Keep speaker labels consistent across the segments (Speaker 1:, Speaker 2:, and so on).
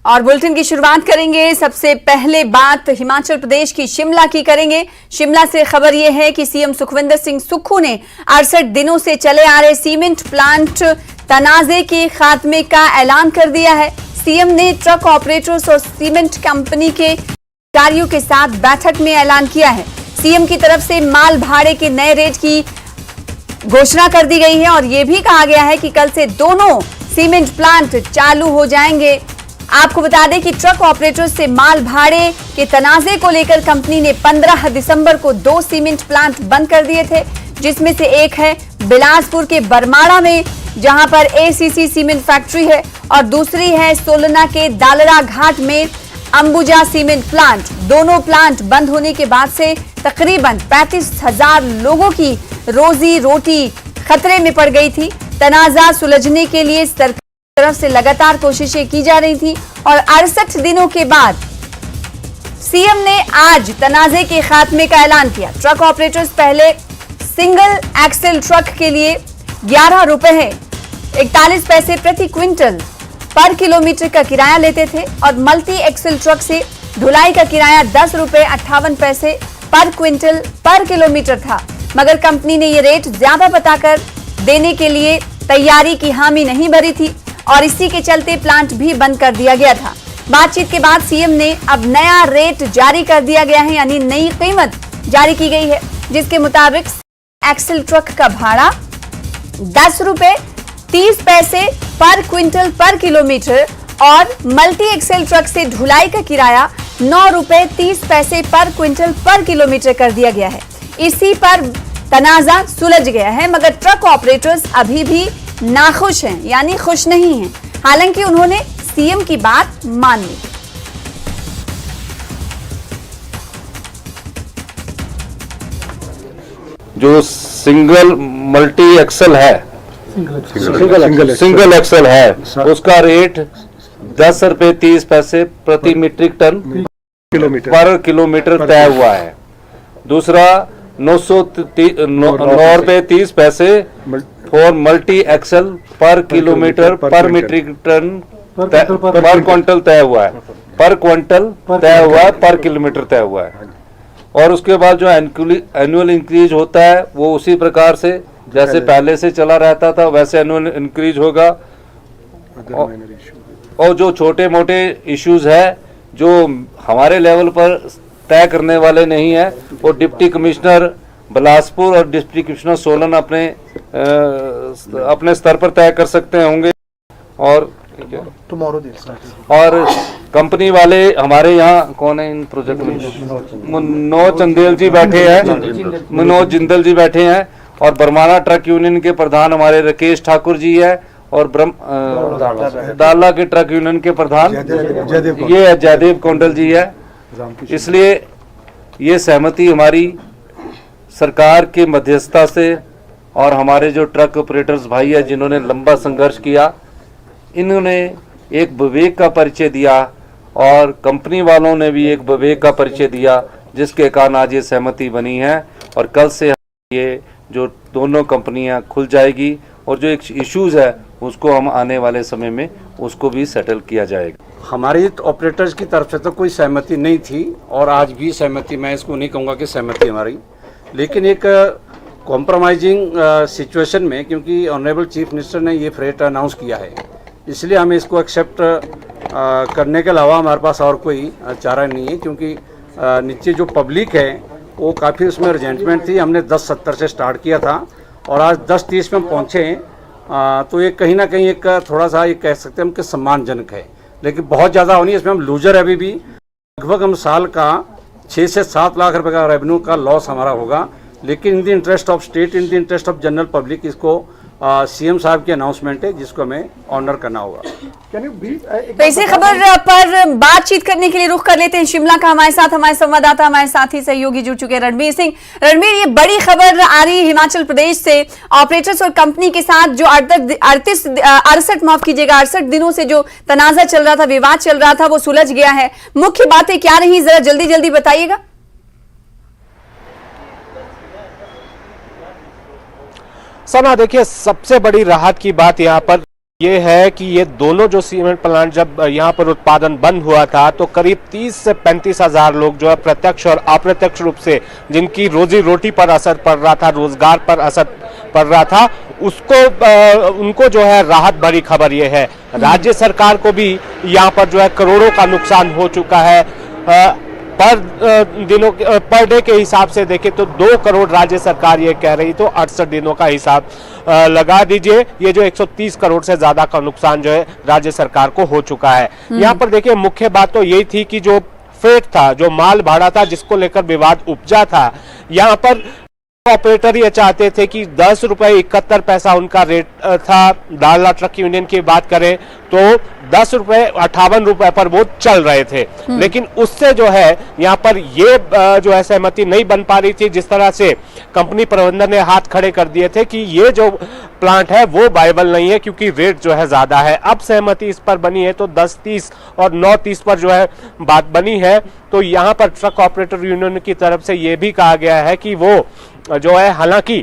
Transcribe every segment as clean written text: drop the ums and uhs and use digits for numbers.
Speaker 1: और बुलेटिन की शुरुआत करेंगे। सबसे पहले बात हिमाचल प्रदेश की शिमला की करेंगे। शिमला से खबर यह है कि सीएम सुखविंदर सिंह सुक्खू ने 68 दिनों से चले आ रहे सीमेंट प्लांट तनाजे के खात्मे का ऐलान कर दिया है। सीएम ने ट्रक ऑपरेटर्स और सीमेंट कंपनी के अधिकारियों के साथ बैठक में ऐलान किया है। सीएम की तरफ से माल भाड़े के नए रेट की घोषणा कर दी गई है और यह भी कहा गया है कि कल से दोनों सीमेंट प्लांट चालू हो जाएंगे। आपको बता दें कि ट्रक ऑपरेटर्स से माल भाड़े के तनाजे को लेकर कंपनी ने 15 दिसंबर को 2 सीमेंट प्लांट बंद कर दिए थे, जिसमें से एक है बिलासपुर के बरमाड़ा में, जहां पर एसीसी सीमेंट फैक्ट्री है, और दूसरी है सोलना के दालरा घाट में अंबुजा सीमेंट प्लांट। दोनों प्लांट बंद होने के बाद से तकरीबन 35,000 लोगों की रोजी रोटी खतरे में पड़ गई थी। तनाजा सुलझने के लिए सरकार की तरफ से लगातार कोशिशें की जा रही थी और 68 दिनों के बाद सीएम ने आज तनाजे के खात्मे का ऐलान किया। ट्रक ऑपरेटर्स पहले सिंगल एक्सेल ट्रक के लिए 11 रुपए 41 पैसे प्रति क्विंटल पर किलोमीटर का किराया लेते थे और मल्टी एक्सेल ट्रक से ढुलाई का किराया 10 रुपए 58 पैसे पर क्विंटल पर किलोमीटर था, मगर कंपनी ने ये रेट ज्यादा बताकर देने के लिए तैयारी की हामी नहीं भरी थी और इसी के चलते प्लांट भी बंद कर दिया गया था। बातचीत के बाद सीएम ने अब नया रेट जारी कर दिया गया है, यानी नई कीमत जारी की गई है, जिसके मुताबिक एक्सेल ट्रक का भाड़ा 10 रुपए 30 पैसे पर क्विंटल पर किलोमीटर और मल्टी एक्सेल ट्रक से ढुलाई का किराया 9 रुपए 30 पैसे पर क्विंटल पर किलोमीटर कर दिया गया है। इसी पर तनाजा सुलझ गया है, मगर ट्रक ऑपरेटर्स अभी भी नाखुश हैं, यानी खुश नहीं हैं। हालांकि उन्होंने सीएम की बात मान ली।
Speaker 2: जो सिंगल मल्टी एक्सल है, सिंगल एक्सल है, उसका रेट 10 रुपए 30 पैसे प्रति मीट्रिक टन पर किलोमीटर तय हुआ है। दूसरा 9 रुपए 30 पैसे फॉर मल्टी एक्सल पर किलोमीटर पर मीट्रिक टन पर क्विंटल तय हुआ है, पर क्विंटल तय हुआ है, पर किलोमीटर तय हुआ है। और उसके बाद जो एनुअल इंक्रीज होता है वो उसी प्रकार से जैसे पहले से चला रहता था वैसे एनुअल इंक्रीज होगा। और जो छोटे मोटे इश्यूज है जो हमारे लेवल पर तय करने वाले नहीं है, वो डिप्टी कमिश्नर बिलासपुर और डिप्टी कमिश्नर सोलन अपने स्तर पर तय कर सकते होंगे। और कंपनी वाले हमारे यहाँ कौन है इन प्रोजेक्ट में, मनोज जिंदल जी बैठे हैं, मनोज जिंदल जी बैठे हैं, और बरमाना ट्रक यूनियन के प्रधान हमारे राकेश ठाकुर जी है, और दाला के ट्रक यूनियन के प्रधान ये है जयदेव कौंडल जी है। इसलिए ये सहमति हमारी सरकार की मध्यस्थता से और हमारे जो ट्रक ऑपरेटर्स भाई है जिन्होंने लंबा संघर्ष किया, इन्होंने एक विवेक का परिचय दिया और कंपनी वालों ने भी एक विवेक का परिचय दिया, जिसके कारण आज ये सहमति बनी है। और कल से ये जो दोनों कंपनियां खुल जाएगी और जो एक इश्यूज है उसको हम आने वाले समय में उसको भी सेटल किया जाएगा।
Speaker 3: हमारी ऑपरेटर्स की तरफ से तो कोई सहमति नहीं थी और आज भी सहमति, मैं इसको नहीं कहूँगा कि सहमति हमारी, लेकिन एक कॉम्प्रोमाइजिंग सिचुएशन में, क्योंकि ऑनरेबल चीफ मिनिस्टर ने ये फ्रेट अनाउंस किया है, इसलिए हमें इसको एक्सेप्ट करने के अलावा हमारे पास और कोई चारा नहीं है। क्योंकि नीचे जो पब्लिक है वो काफ़ी उसमें रिजेंटमेंट थी। हमने 10:70 से स्टार्ट किया था और आज 10:30 में पहुँचे हैं, तो ये कहीं ना कहीं एक थोड़ा सा ये कह सकते हैं हम कि सम्मानजनक है, लेकिन बहुत ज़्यादा होनी है। इसमें हम लूजर अभी भी लगभग हम साल का 6 से 7 लाख रुपए का रेवेन्यू का लॉस हमारा होगा, लेकिन in the interest of state, in the interest of general public, इसको सीएम साहब की अनाउंसमेंट है जिसको हमें ऑनर करना होगा।
Speaker 1: तो इसी खबर पर बातचीत करने के लिए रुख कर लेते हैं शिमला का। हमारे साथ हमारे संवाददाता, हमारे साथी सहयोगी जुड़ चुके हैं रणबीर सिंह। रणबीर, ये बड़ी खबर आ रही है हिमाचल प्रदेश से, ऑपरेटर्स और कंपनी के साथ जो 68 दिनों से जो तनाजा चल रहा था, विवाद चल रहा था, वो सुलझ गया है। मुख्य बातें क्या रही, जरा जल्दी जल्दी बताइएगा।
Speaker 4: सना, देखिए सबसे बड़ी राहत की बात यहाँ पर ये है कि ये दोनों जो सीमेंट प्लांट जब यहाँ पर उत्पादन बंद हुआ था तो करीब 30 से 35 हजार लोग जो है प्रत्यक्ष और अप्रत्यक्ष रूप से जिनकी रोजी रोटी पर असर पड़ रहा था, रोजगार पर असर पड़ रहा था, उनको जो है राहत भरी खबर ये है। राज्य सरकार को भी यहाँ पर जो है करोड़ों का नुकसान हो चुका है। पर डे के हिसाब से देखें तो 2 करोड़ राज्य सरकार ये कह रही, तो 68 दिनों का हिसाब लगा दीजिए, ये जो 130 करोड़ से ज्यादा का नुकसान जो है राज्य सरकार को हो चुका है। यहाँ पर देखिए मुख्य बात तो यही थी कि जो फ्रेट था, जो माल भाड़ा था, जिसको लेकर विवाद उपजा था, यहाँ पर ऑपरेटर ये चाहते थे कि 10 रुपए 71 पैसा उनका रेट था। दालला ट्रक यूनियन की बात करें तो 10 रुपए 58 रुपए पर वो चल रहे थे, लेकिन उससे जो है यहाँ पर ये जो है सहमति नहीं बन पा रही थी। जिस तरह से कंपनी प्रबंधन ने हाथ खड़े कर दिए थे कि ये जो प्लांट है वो वायबल नहीं है क्योंकि रेट जो है ज्यादा है। अब सहमति इस पर बनी है तो 10.30 और 9.30 पर जो है बात बनी है। तो यहाँ पर ट्रक ऑपरेटर यूनियन की तरफ से ये भी कहा गया है कि वो जो है हालांकि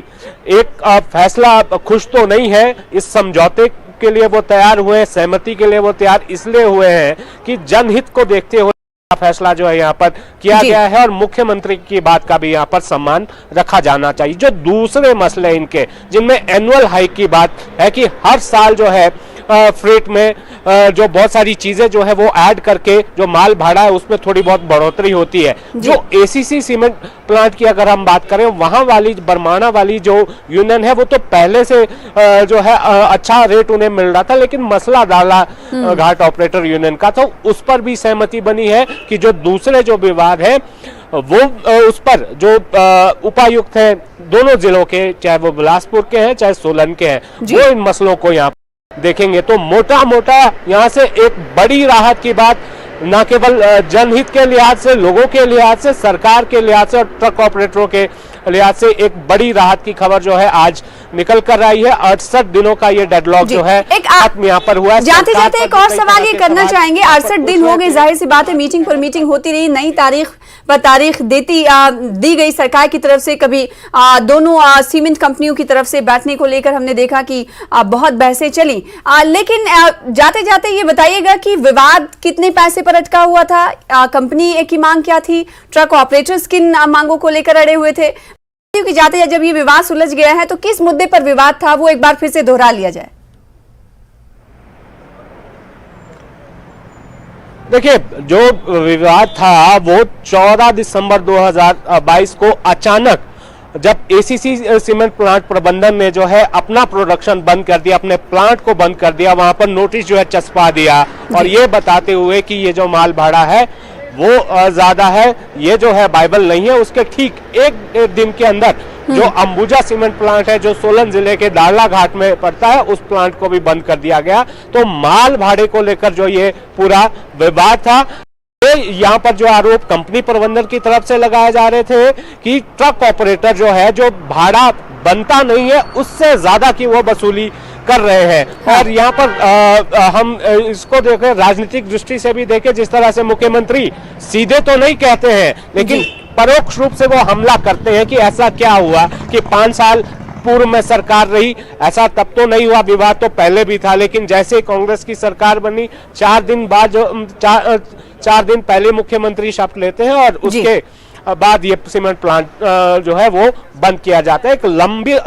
Speaker 4: एक फैसला खुश तो नहीं है, इस समझौते के लिए वो तैयार हुए, सहमति के लिए वो तैयार इसलिए हुए हैं कि जनहित को देखते हुए फैसला जो है यहाँ पर किया गया है और मुख्यमंत्री की बात का भी यहाँ पर सम्मान रखा जाना चाहिए। जो दूसरे मसले इनके जिनमें एनुअल हाइक की बात है कि हर साल जो है फ्रेट में जो बहुत सारी चीजें जो है वो ऐड करके जो माल भाड़ा है उसमें थोड़ी बहुत बढ़ोतरी होती है। जो एसीसी सीमेंट प्लांट की अगर हम बात करें, वहां वाली बरमाना वाली जो यूनियन है वो तो पहले से जो है अच्छा रेट उन्हें मिल रहा था, लेकिन मसला दाला घाट ऑपरेटर यूनियन का था, उस पर भी सहमति बनी है कि जो दूसरे जो विवाद है वो उस पर जो उपायुक्त हैं दोनों जिलों के, चाहे वो बिलासपुर के हैं चाहे सोलन के हैं, वो इन मसलों को यहाँ देखेंगे। तो मोटा मोटा यहाँ से एक बड़ी राहत की बात न केवल जनहित के लिहाज से, लोगों के लिहाज से, सरकार के लिहाज से और ट्रक ऑपरेटरों के लिहाज से एक बड़ी राहत की खबर जो है आज निकल कर आई है। 68 दिनों का ये डेडलॉक जो है यहाँ पर हुआ है।
Speaker 1: जाते जाते एक और सवाल ये करना चाहेंगे, 68 दिन हो गए, जाहिर सी बात है मीटिंग पर मीटिंग होती रही, नई तारीख पर तारीख दी गई सरकार की तरफ से, कभी दोनों सीमेंट कंपनियों की तरफ से बैठने को लेकर हमने देखा कि बहुत बहसें चली, लेकिन जाते जाते ये बताइएगा कि विवाद कितने पैसे पर अटका हुआ था, कंपनी की मांग क्या थी, ट्रक ऑपरेटर्स किन मांगों को लेकर अड़े हुए थे, क्योंकि जाते जब ये विवाद सुलझ गया है तो किस मुद्दे पर विवाद था वो एक बार फिर से दोहरा लिया जाए।
Speaker 4: देखिए जो विवाद था वो 14 दिसंबर 2022 को अचानक जब एसीसी सीमेंट प्लांट प्रबंधन ने जो है अपना प्रोडक्शन बंद कर दिया, अपने प्लांट को बंद कर दिया, वहां पर नोटिस जो है चस्पा दिया और ये बताते हुए कि ये जो माल भाड़ा है वो ज्यादा है, ये जो है बाइबल नहीं है। उसके ठीक एक दिन के अंदर जो अंबुजा सीमेंट प्लांट है जो सोलन जिले के दाला घाट में पड़ता है, उस प्लांट को भी बंद कर दिया गया। तो माल भाड़े को लेकर जो ये पूरा विवाद था, यहाँ पर जो आरोप कंपनी प्रबंधन की तरफ से लगाए जा रहे थे कि ट्रक ऑपरेटर जो है जो भाड़ा बनता नहीं है उससे ज्यादा की वो वसूली कर रहे हैं। और यहाँ पर हम इसको देखें राजनीतिक दृष्टि से भी देखें, जिस तरह से मुख्यमंत्री सीधे तो नहीं कहते हैं लेकिन परोक्ष रूप से वो हमला करते हैं कि ऐसा क्या हुआ कि 5 साल पूर्व में सरकार रही, ऐसा तब तो नहीं हुआ, विवाद तो पहले भी था, लेकिन जैसे कांग्रेस की सरकार बनी 4 दिन बाद जो 4 दिन पहले मुख्यमंत्री शपथ लेते हैं और उसके बाद ये सीमेंट प्लांट जो है वो बंद किया जाता है। एक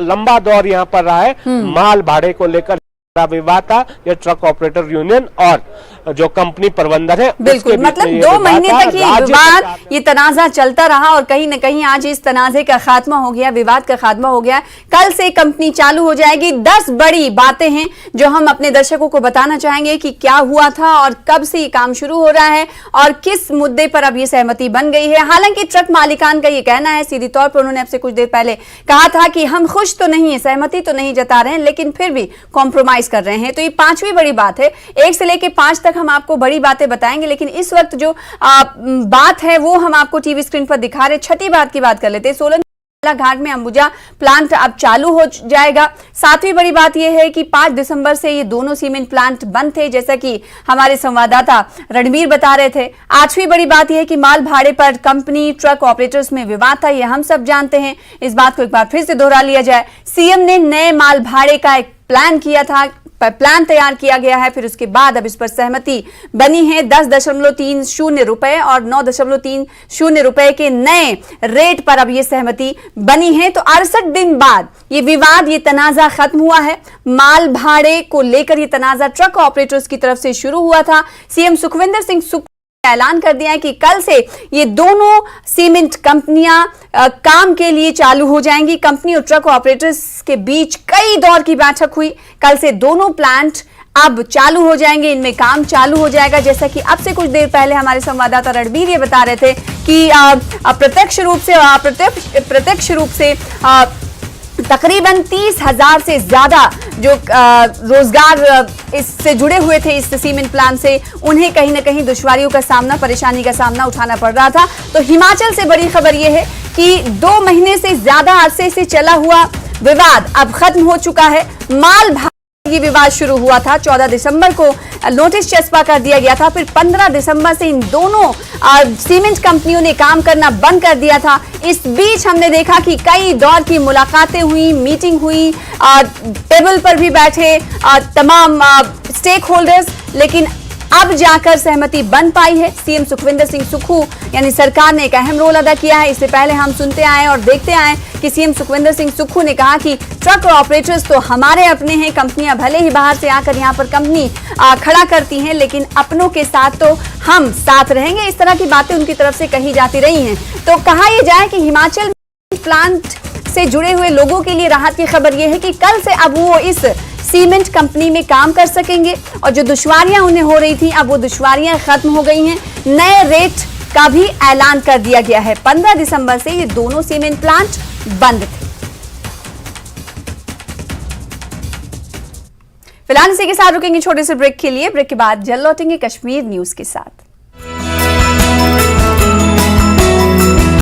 Speaker 4: लंबा दौर यहाँ पर रहा है माल भाड़े को लेकर विवाद था, ये ट्रक ऑपरेटर यूनियन और जो कंपनी प्रबंधन है।
Speaker 1: बिल्कुल, मतलब 2 महीने तक ये विवाद, ये तनाजा चलता रहा और कहीं न कहीं आज इस तनाजे का खात्मा हो गया, विवाद का खात्मा हो गया। कल से कंपनी चालू हो जाएगी। 10 बड़ी बातें हैं जो हम अपने दर्शकों को बताना चाहेंगे कि क्या हुआ था और कब से ये काम शुरू हो रहा है और किस मुद्दे पर अब ये सहमति बन गई है। हालांकि ट्रक मालिकान का ये कहना है, सीधी तौर पर उन्होंने आपसे कुछ देर पहले कहा था कि हम खुश तो नहीं है, सहमति तो नहीं जता रहे हैं, लेकिन फिर भी कॉम्प्रोमाइज कर रहे हैं। तो ये 5वीं बड़ी बात है। 1 से लेकर 5 तक हम आपको बड़ी बातें बताएंगे, लेकिन इस वक्त जो बात है वो हम आपको टीवी स्क्रीन पर दिखा रहे। छठी बात की बात कर लेते हैं। सोलन घाट में अंबुजा प्लांट अब चालू हो जाएगा। 7वीं बड़ी बात यह है कि 5 दिसंबर से ये दोनों सीमेंट प्लांट बंद थे, जैसा कि हमारे संवाददाता रणवीर बता रहे थे। 8वीं बड़ी बात यह है कि माल भाड़े पर कंपनी ट्रक ऑपरेटर्स में विवाद था, ये हम सब जानते हैं। इस बात को एक बार फिर से दोहरा लिया जाए। सीएम ने नए माल भाड़े का एक प्लान किया था, प्लान तैयार किया गया है, फिर उसके बाद अब इस पर सहमति बनी है। 10.30 रुपए और 9.30 रुपए के नए रेट पर अब यह सहमति बनी है। तो 68 दिन बाद ये विवाद, ये तनाजा खत्म हुआ है। माल भाड़े को लेकर ये तनाजा ट्रक ऑपरेटर्स की तरफ से शुरू हुआ था। सीएम सुखविंदर सिंह सुक्खू ने ऐलान कर दिया है कि कल से ये दोनों सीमेंट कंपनियां काम के लिए चालू हो जाएंगी। कंपनी और ट्रक ऑपरेटर्स के बीच कई दौर की बैठक हुई। कल से दोनों प्लांट अब चालू हो जाएंगे, इनमें काम चालू हो जाएगा। जैसा कि अब से कुछ देर पहले हमारे संवाददाता रणबीर ये बता रहे थे कि प्रत्यक्ष रूप से तकरीबन 30,000 से ज्यादा जो रोजगार इससे जुड़े हुए थे, इस सीमेंट प्लांट से, उन्हें कहीं ना कहीं दुश्वारियों का सामना, परेशानी का सामना उठाना पड़ रहा था। तो हिमाचल से बड़ी खबर यह है कि 2 महीने से ज्यादा अरसे से चला हुआ विवाद अब खत्म हो चुका है। माल ये विवाद शुरू हुआ था, 14 दिसंबर को नोटिस चस्पा कर दिया गया था। फिर 15 दिसंबर से इन दोनों सीमेंट कंपनियों ने काम करना बंद कर दिया था। इस बीच हमने देखा कि कई दौर की मुलाकातें हुई, मीटिंग हुई, टेबल पर भी बैठे तमाम स्टेक होल्डर्स, लेकिन अब जाकर सहमति बन पाई है। सीएम सुखविंदर सिंह सुक्खू यानी सरकार ने एक अहम रोल अदा किया है। इससे पहले हम सुनते आए और देखते आए कि सीएम सुखविंदर सिंह सुक्खू ने कहा कि ट्रक ऑपरेटर्स तो हमारे अपने हैं, कंपनियां भले ही बाहर से आकर यहां पर कंपनी खड़ा करती हैं, लेकिन अपनों के साथ तो हम साथ रहेंगे। इस तरह की बातें उनकी तरफ से कही जाती रही हैं। तो कहा यह जाए कि हिमाचल प्लांट से जुड़े हुए लोगों के लिए राहत की खबर यह है कि कल से अब वो इस सीमेंट कंपनी में काम कर सकेंगे और जो दुश्वारियां उन्हें हो रही थी, अब वो दुश्वारियां खत्म हो गई हैं। नए रेट का भी ऐलान कर दिया गया है। 15 दिसंबर से ये दोनों सीमेंट प्लांट बंद थे। फिलहाल इसी के साथ रुकेंगे छोटे से ब्रेक के लिए। ब्रेक के बाद जल्द लौटेंगे कश्मीर न्यूज के साथ।